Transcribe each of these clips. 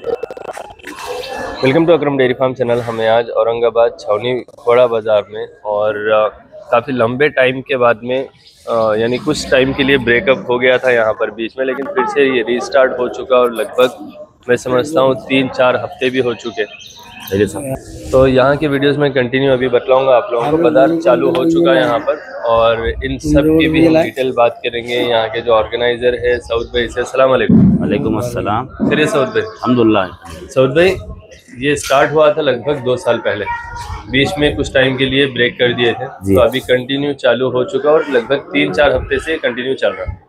Welcome to Akram dairy farm channel. हमें आज औरंगाबाद छावनी घोड़ा बाज़ार में और काफ़ी लंबे टाइम के बाद में यानी कुछ टाइम के लिए ब्रेकअप हो गया था यहाँ पर बीच में, लेकिन फिर से ये रीस्टार्ट हो चुका और लगभग मैं समझता हूँ 3-4 हफ्ते भी हो चुके। तो यहाँ की वीडियोस में कंटिन्यू अभी बतलाऊंगा आप लोगों को। बाजार चालू हो चुका है यहाँ पर और इन सब की भी हम डिटेल बात करेंगे। यहाँ के जो ऑर्गेनाइजर है सऊद भाई से, अस्सलाम वालेकुम। वालेकुम अस्सलाम। फिर सऊद भाई, अल्हम्दुलिल्लाह। सऊद भाई, ये स्टार्ट हुआ था लगभग 2 साल पहले, बीच में कुछ टाइम के लिए ब्रेक कर दिए थे, तो अभी कंटिन्यू चालू हो चुका और लगभग 3-4 हफ्ते से कंटिन्यू चल रहा है।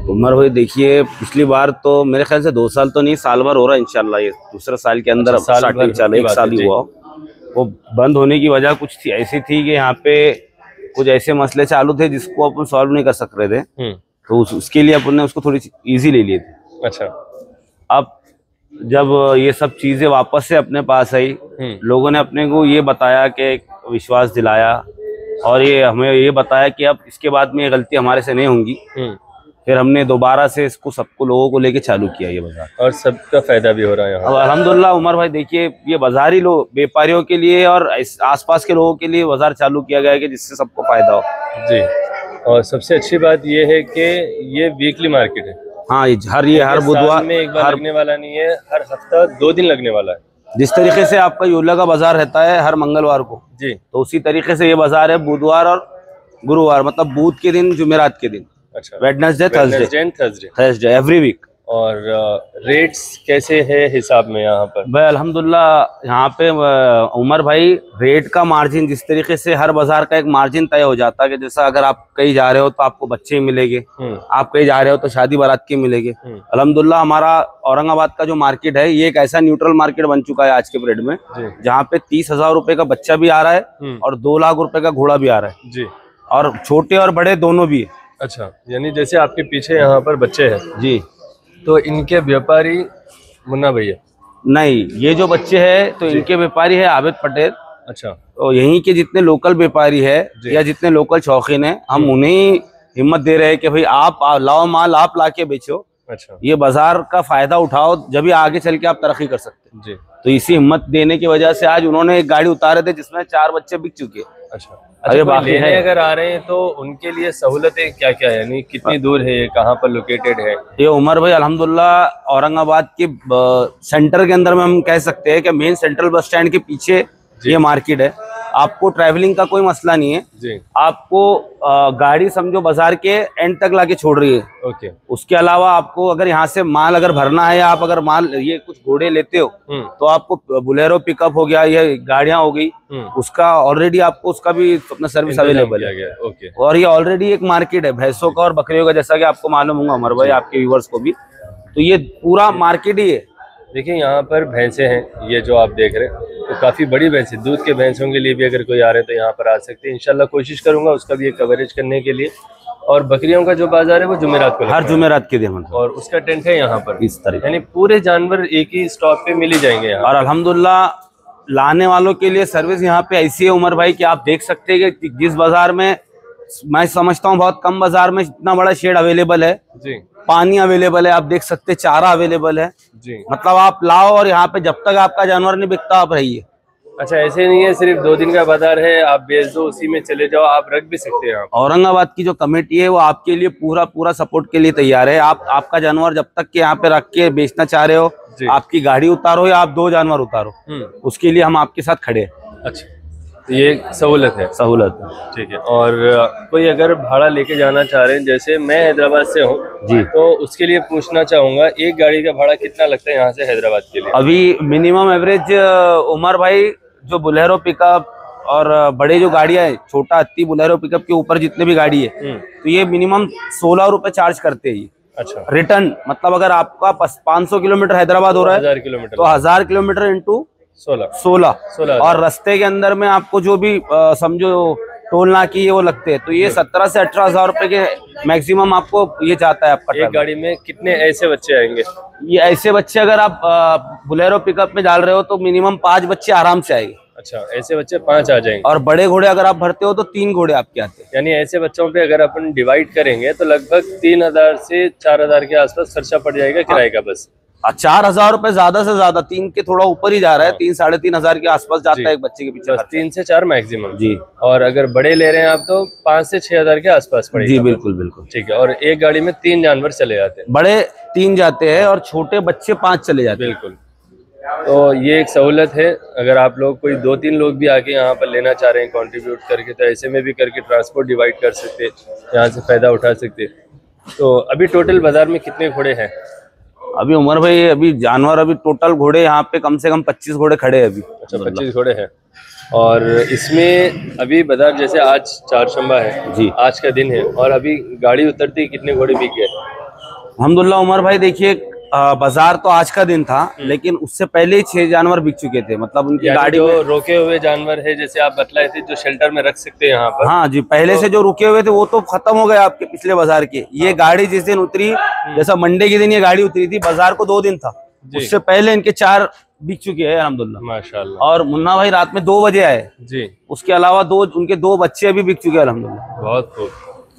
उमर भाई देखिए, पिछली बार तो मेरे ख्याल से 2 साल तो नहीं, साल भर हो रहा है इंशाल्लाह। ये दूसरे साल के अंदर स्टार्टिंग चल, 1 साल ही हुआ। वो बंद होने की वजह कुछ थी, ऐसी थी कि यहाँ पे कुछ ऐसे मसले चालू थे जिसको अपन सॉल्व नहीं कर सक रहे थे, तो उसके लिए अपन ने उसको थोड़ी इजी ले लिए थे। अच्छा, अब जब ये सब चीजें वापस से अपने पास आई, लोगों ने अपने को ये बताया कि विश्वास दिलाया और ये हमें ये बताया कि अब इसके बाद में ये गलती हमारे से नहीं होंगी। फिर हमने दोबारा से इसको सबको लोगों को लेके चालू किया ये बाजार, और सबका फायदा भी हो रहा है यहाँ। अब अल्हम्दुलिल्लाह उमर भाई देखिए, ये बाजारी लोग, व्यापारियों के लिए और आसपास के लोगों के लिए बाजार चालू किया गया है कि जिससे सबको फायदा हो। जी, और सबसे अच्छी बात ये है कि ये वीकली मार्केट है। हाँ, हर बुधवार में एक बार लगने वाला नहीं है, हर हफ्ता 2 दिन लगने वाला है। जिस तरीके से आपका योला का बाजार रहता है हर मंगलवार को, जी, तो उसी तरीके से ये बाजार है बुधवार और गुरुवार, मतलब बुध के दिन, जुमेरात के दिन। अच्छा, वेडनेसडे, थर्सडे एवरी वीक। और रेट्स कैसे है हिसाब में यहाँ पर? भाई अल्हम्दुलिल्लाह यहाँ पे उमर भाई, रेट का मार्जिन जिस तरीके से हर बाजार का एक मार्जिन तय हो जाता है कि जैसा अगर आप कहीं जा रहे हो तो आपको बच्चे मिलेंगे, आप कहीं जा रहे हो तो शादी बारात के मिलेंगे। अल्हम्दुलिल्लाह हमारा औरंगाबाद का जो मार्केट है ये एक ऐसा न्यूट्रल मार्केट बन चुका है आज के पीरियड में, जहाँ पे 30,000 रुपए का बच्चा भी आ रहा है और 2 लाख रुपए का घोड़ा भी आ रहा है जी, और छोटे और बड़े दोनों भी है। अच्छा, यानी जैसे आपके पीछे यहाँ पर बच्चे हैं जी, तो इनके व्यापारी मुन्ना भैया? नहीं, ये जो बच्चे हैं तो इनके व्यापारी है आबिद पटेल। अच्छा, तो यहीं के जितने लोकल व्यापारी है या जितने लोकल शौकीन है, हम उन्हें हिम्मत दे रहे हैं कि भाई आप लाओ माल, आप लाके बेचो। अच्छा, ये बाजार का फायदा उठाओ, जब भी आगे चल के आप तरक्की कर सकते हैं जी। तो इसी हिम्मत देने की वजह से आज उन्होंने एक गाड़ी उतारे थे जिसमें 4 बच्चे बिक चुके हैं। अच्छा, अरे बाकी है, अगर आ रहे हैं तो उनके लिए सहूलतें क्या क्या है, यानी कितनी दूर है, कहाँ पर लोकेटेड है? ये उमर भाई अल्हम्दुलिल्लाह औरंगाबाद के सेंटर के अंदर में हम कह सकते हैं कि मेन सेंट्रल बस स्टैंड के पीछे ये मार्केट है। आपको ट्रैवलिंग का कोई मसला नहीं है जी। आपको गाड़ी समझो बाजार के एंड तक लाके छोड़ रही है। ओके, उसके अलावा आपको अगर यहाँ से माल अगर भरना है, या आप अगर माल ये कुछ घोड़े लेते हो तो आपको बुलेरो पिकअप हो गया, ये गाड़ियां हो गई, उसका ऑलरेडी आपको उसका भी अपना सर्विस अवेलेबल है। ओके, और ये ऑलरेडी एक मार्केट है भैंसों का और बकरियों का, जैसा कि आपको मालूम होगा उमर भाई, आपके व्यूवर्स को भी, तो ये पूरा मार्केट ही है। देखिए यहाँ पर भैंसे हैं, ये जो आप देख रहे हैं तो काफ़ी बड़ी भैंस है। दूध के भैंसों के लिए भी अगर कोई आ रहे हैं तो यहाँ पर आ सकते हैं। इंशाल्लाह कोशिश करूंगा उसका भी एक कवरेज करने के लिए। और बकरियों का जो बाजार है वो जुमेरात को, हर जुमेरात के दिन, और उसका टेंट है यहाँ पर इस तरह, यानी पूरे जानवर एक ही स्टॉप पे मिल ही जाएंगे यहाँ। और अल्हम्दुलिल्लाह लाने वालों के लिए सर्विस यहाँ पे ऐसी है उमर भाई कि आप देख सकते हैं कि जिस बाजार में मैं समझता हूँ बहुत कम बाजार में इतना बड़ा शेड अवेलेबल है जी, पानी अवेलेबल है, आप देख सकते हैं चारा अवेलेबल है जी, मतलब आप लाओ और यहाँ पे जब तक आपका जानवर नहीं बिकता आप रहिए। अच्छा, ऐसे नहीं है सिर्फ 2 दिन का बाजार है, आप बेच दो उसी में चले जाओ, आप रख भी सकते हैं। औरंगाबाद की जो कमेटी है वो आपके लिए पूरा सपोर्ट के लिए तैयार है। आपका जानवर जब तक के यहाँ पे रख के बेचना चाह रहे हो, आपकी गाड़ी उतारो या आप 2 जानवर उतारो, उसके लिए हम आपके साथ खड़े हैं। अच्छा, ये सहूलत है? सहूलत है, ठीक है। और कोई अगर भाड़ा लेके जाना चाह रहे हैं, जैसे मैं हैदराबाद से हूँ जी, तो उसके लिए पूछना चाहूंगा एक गाड़ी का भाड़ा कितना लगता है यहाँ से हैदराबाद के लिए? अभी मिनिमम एवरेज उमर भाई, जो बुलेरो पिकअप और बड़े जो गाड़ियां है, छोटा हत्ती बुलेरो पिकअप के ऊपर जितने भी गाड़ी है, तो ये मिनिमम 16 रुपए चार्ज करते हैं। अच्छा, रिटर्न मतलब अगर आपका 500 किलोमीटर हैदराबाद हो रहा है, 1000 किलोमीटर, तो 1000 किलोमीटर इंटू 16, और रास्ते के अंदर में आपको जो भी समझो टोल नाकी है वो लगते हैं, तो ये 17 से 18,000 रुपए के मैक्सिमम आपको ये जाता है आपका। एक गाड़ी में कितने ऐसे बच्चे आएंगे? ये ऐसे बच्चे अगर आप बुलेरो पिकअप में डाल रहे हो तो मिनिमम 5 बच्चे आराम से आएंगे। अच्छा, ऐसे बच्चे 5 आ जाएंगे। और बड़े घोड़े अगर आप भरते हो तो 3 घोड़े आपके आते हैं। यानी ऐसे बच्चों पे अगर अपन डिवाइड करेंगे तो लगभग 3000 से 4000 के आसपास खर्चा पड़ जाएगा किराए का बस। 4,000 रुपए ज्यादा से ज्यादा, 3 के थोड़ा ऊपर ही जा रहा है, 3 साढ़े 3 हजार के आसपास जाता है एक बच्चे के पीछे। 3 से 4 मैक्सिमम जी। और अगर बड़े ले रहे हैं आप तो 5 से 6 हजार के आसपास पड़ेगा। जी बिल्कुल बिल्कुल। ठीक है। और एक गाड़ी में 3 जानवर चले जाते हैं, बड़े 3 जाते हैं और छोटे बच्चे 5 चले जाते हैं। बिल्कुल। तो ये एक सहूलत है, अगर आप लोग कोई 2-3 लोग भी आके यहाँ पर लेना चाह रहे हैं कंट्रीब्यूट करके, तो ऐसे में भी करके ट्रांसपोर्ट डिवाइड कर सकते, यहाँ से फायदा उठा सकते। तो अभी टोटल बाजार में कितने घोड़े हैं? अभी उमर भाई अभी जानवर अभी टोटल घोड़े यहाँ पे कम से कम 25 घोड़े खड़े हैं अभी। अच्छा, 25 घोड़े हैं। और इसमें अभी बाजार जैसे आज चारशंबा है जी, आज का दिन है, और अभी गाड़ी उतरती कितने घोड़े बिक गए? अल्हम्दुलिल्लाह उमर भाई देखिए, बाजार तो आज का दिन था, लेकिन उससे पहले ही 6 जानवर बिक चुके थे। मतलब उनकी गाड़ी जो रोके हुए जानवर है, जैसे आप बतलाए थे, जो शेल्टर में रख सकते हैं यहाँ पर। हाँ जी, पहले से जो रुके हुए थे वो तो खत्म हो गए आपके पिछले बाजार के। ये गाड़ी जिस दिन उतरी, जैसा मंडे के दिन ये गाड़ी उतरी थी, बाजार को 2 दिन था, उससे पहले इनके 4 बिक चुके हैं अल्हम्दुलिल्लाह माशाल्लाह। और मुन्ना भाई रात में 2 बजे आए जी। उसके अलावा उनके 2 बच्चे अभी बिक चुके हैं अल्हम्दुलिल्लाह। बहुत खूब।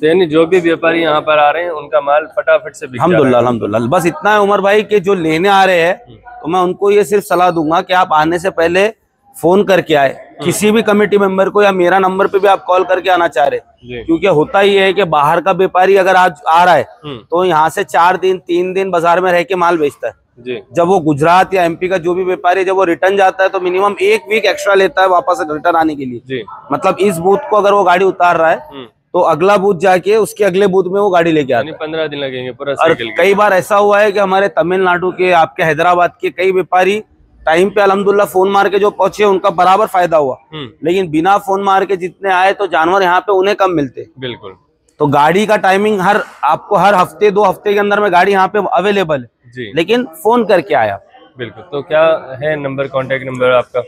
यानी जो भी व्यापारी यहाँ पर आ रहे हैं उनका माल फटाफट से बिक अल्हम्दुलिल्लाह अल्हम्दुलिल्लाह। बस इतना है उमर भाई कि जो लेने आ रहे हैं, तो मैं उनको ये सिर्फ सलाह दूंगा कि आप आने से पहले फोन करके आए, किसी भी कमेटी मेंबर को, या मेरा नंबर पे भी आप कॉल करके आना चाह रहे। क्योंकि होता ही है कि बाहर का व्यापारी अगर आज आ रहा है तो यहाँ से 4 दिन 3 दिन बाजार में रह के माल बेचता है जी। जब वो गुजरात या एमपी का जो भी व्यापारी, जब वो रिटर्न जाता है तो मिनिमम 1 वीक एक्स्ट्रा लेता है वापस रिटर्न आने के लिए जी। मतलब इस बूथ को अगर वो गाड़ी उतार रहा है तो अगला बूथ जाके उसके अगले बूथ में वो गाड़ी लेके आता है। 15 दिन लगेंगे पूरा। और कई बार ऐसा हुआ है कि हमारे तमिलनाडु के, आपके हैदराबाद के कई व्यापारी टाइम पे अल्हम्दुलिल्लाह फोन मार के जो पहुंचे उनका बराबर फायदा हुआ, लेकिन बिना फोन मार के जितने आए तो जानवर यहाँ पे उन्हें कम मिलते। बिल्कुल। तो गाड़ी का टाइमिंग आपको हर हफ्ते 2 हफ्ते के अंदर में गाड़ी यहाँ पे अवेलेबल है जी, लेकिन फोन करके आया। बिल्कुल। तो क्या है नंबर, कांटेक्ट नंबर आपका?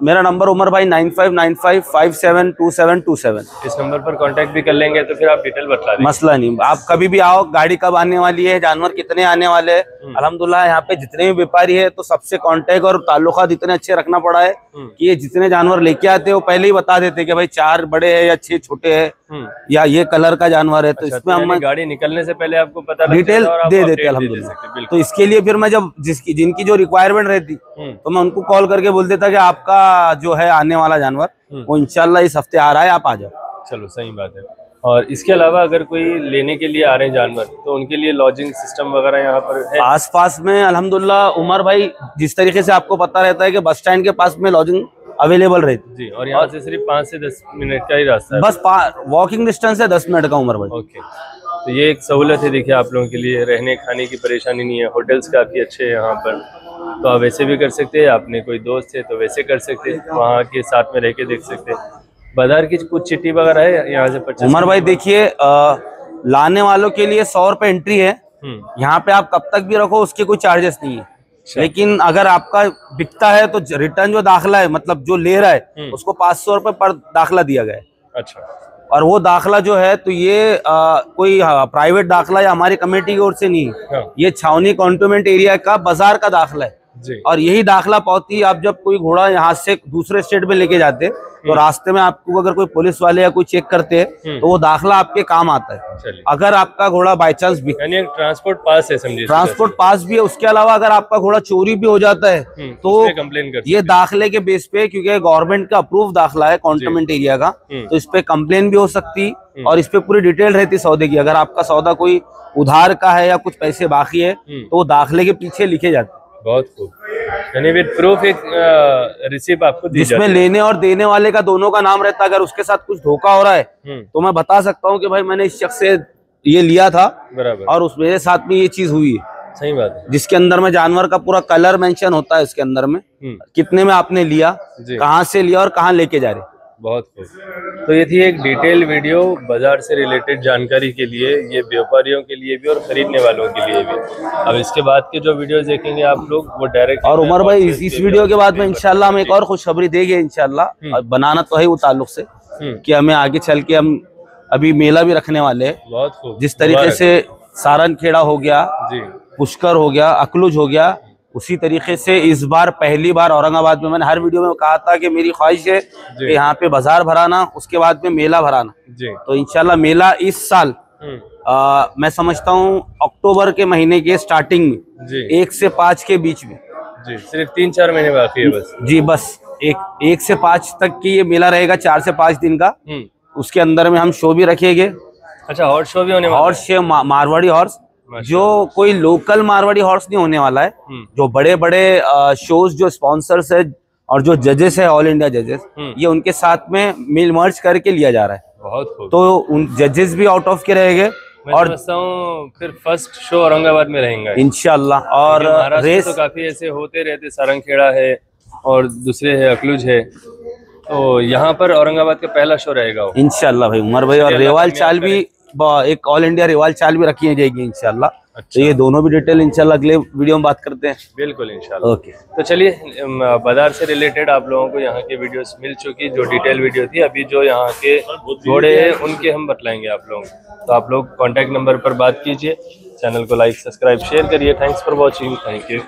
मेरा नंबर उमर भाई 9595572727। इस नंबर पर कांटेक्ट भी कर लेंगे तो फिर आप डिटेल बता देंगे, मसला नहीं। आप कभी भी आओ, गाड़ी कब आने वाली है, जानवर कितने आने वाले हैं, अल्हम्दुलिल्लाह यहाँ पे जितने भी व्यापारी है तो सबसे कांटेक्ट और ताल्लुकात इतने अच्छे रखना पड़ा है कि ये जितने जानवर लेके आते हैं वो पहले ही बता देते कि भाई 4 बड़े हैं या 6 छोटे हैं या ये कलर का जानवर है। तो इसमें हम गाड़ी निकलने से पहले आपको पता डिटेल दे देते हैं अल्हम्दुलिल्लाह। तो इसके लिए फिर मैं जब जिनकी जो रिक्वायरमेंट रहती तो मैं उनको कॉल करके बोल देता कि आपका जो है आने वाला जानवर वो इंशाल्लाह इस हफ्ते आ रहा है, आप आ जाओ। चलो सही बात है। और इसके अलावा अगर कोई लेने के लिए आ रहे हैं जानवर तो उनके लिए लॉजिंग सिस्टम वगैरह यहाँ पर है? आसपास में अल्हम्दुलिल्लाह उमर भाई, जिस तरीके से आपको पता रहता है कि बस स्टैंड के पास में लॉजिंग अवेलेबल रहती जी। और यहाँ से सिर्फ 5 से 10 मिनट का ही रास्ता है, बस वॉकिंग डिस्टेंस है 10 मिनट का उमर भाई। ओके। तो ये एक सहूलत है, देखिए आप लोगों के लिए रहने खाने की परेशानी नहीं है, होटल्स काफ़ी अच्छे हैं यहाँ पर, तो आप वैसे भी कर सकते हैं। आपने कोई दोस्त है तो वैसे कर सकते हैं, वहाँ के साथ में रह के देख सकते हैं। बाजार की कुछ चिट्ठी वगैरह है यहाँ से परचेस? उमर भाई देखिए, लाने वालों के लिए 100 रुपए एंट्री है। यहाँ पे आप कब तक भी रखो उसके कोई चार्जेस नहीं है, लेकिन अगर आपका बिकता है तो रिटर्न जो दाखला है, मतलब जो ले रहा है उसको 500 रुपए पर दाखला दिया गया है। अच्छा। और वो दाखला जो है तो ये कोई प्राइवेट दाखला या हमारी कमेटी की ओर से नहीं है, ये छावनी कंटोनमेंट एरिया का बाजार का दाखला है जी। और यही दाखला पावती आप जब कोई घोड़ा यहाँ से दूसरे स्टेट में लेके जाते तो रास्ते में आपको अगर कोई पुलिस वाले या कोई चेक करते हैं तो वो दाखला आपके काम आता है। अगर आपका घोड़ा बाई चांस यानी ट्रांसपोर्ट पास है, समझिए ट्रांसपोर्ट पास भी है। उसके अलावा अगर आपका घोड़ा चोरी भी हो जाता है तो कंप्लेन कर, ये दाखले के बेस पे, क्योंकि गवर्नमेंट का अप्रूव दाखला है कंटोनमेंट एरिया का, तो इस पे कंप्लेन भी हो सकती और इस पे पूरी डिटेल रहती सौदे की। अगर आपका सौदा कोई उधार का है या कुछ पैसे बाकी है तो वो दाखले के पीछे लिखे जाते। बहुत खूब। यानी विद प्रूफ एक रिसीप्ट आपको दी जिसमें लेने और देने वाले का दोनों का नाम रहता है। अगर उसके साथ कुछ धोखा हो रहा है तो मैं बता सकता हूँ कि भाई मैंने इस शख्स से ये लिया था बराबर, और उस मेरे साथ में ये चीज हुई है। सही बात है। जिसके अंदर में जानवर का पूरा कलर मेंशन होता है, इसके अंदर में कितने में आपने लिया, कहाँ से लिया और कहाँ लेके जा रहे। बहुत खूब। तो ये थी एक डिटेल वीडियो बाजार से रिलेटेड जानकारी के लिए, ये व्यापारियों के लिए भी और खरीदने वालों के लिए भी। अब इसके बाद के जो वीडियोस देखेंगे आप लोग वो डायरेक्ट। और उमर भाई इस वीडियो के बाद में इंशाल्लाह हम एक और खुशखबरी देंगे इंशाल्लाह। बनाना तो है वो ताल्लुक से कि हमें आगे चल के हम अभी मेला भी रखने वाले हैं। बहुत खूब। जिस तरीके से सारनखेड़ा हो गया, पुष्कर हो गया, अकलुज हो गया, उसी तरीके से इस बार पहली बार औरंगाबाद में, मैंने हर वीडियो में कहा था कि मेरी ख्वाहिश है कि यहाँ पे बाजार भराना, उसके बाद में मेला भराना। तो इंशाल्लाह मेला इस साल मैं समझता हूँ अक्टूबर के महीने के स्टार्टिंग में जी 1 से 5 के बीच में जी, सिर्फ 3-4 महीने बाकी है बस। जी बस एक से 5 तक की ये मेला रहेगा, 4 से 5 दिन का। उसके अंदर में हम शो भी रखेंगे। अच्छा, हॉर्स शो भी होने वाला है? हॉर्स शो, मारवाड़ी हॉर्स, जो कोई लोकल मारवाड़ी हॉर्स नहीं होने वाला है। जो बड़े बड़े शोज जो स्पॉन्सर्स है और जो जजेस है, ऑल इंडिया जजेस, ये उनके साथ में मिल मर्ज करके लिया जा रहा है। बहुत खूब। तो उन जजेस भी आउट ऑफ के रहेंगे और समझता हूँ फिर फर्स्ट शो औरंगाबाद में रहेगा इंशाल्लाह। और रेस तो काफी ऐसे होते रहते, सारंगखेड़ा है और दूसरे है अकलूज है, तो यहाँ पर औरंगाबाद का पहला शो रहेगा इंशाल्लाह भाई उमर भाई। और रेवाल चाल भी, एक ऑल इंडिया रेवाल चाल भी रखी जाएगी इंशाल्लाह। अच्छा। तो ये दोनों भी डिटेल इंशाल्लाह अगले वीडियो में बात करते हैं। बिल्कुल इंशाल्लाह। ओके, तो चलिए, बाजार से रिलेटेड आप लोगों को यहाँ के वीडियोस मिल चुकी, जो डिटेल वीडियो थी। अभी जो यहाँ के घोड़े हैं उनके हम बतलाएंगे आप लोगों को। तो आप लोग कॉन्टैक्ट नंबर पर बात कीजिए, चैनल को लाइक सब्सक्राइब शेयर करिए। Thanks for watching, thank you.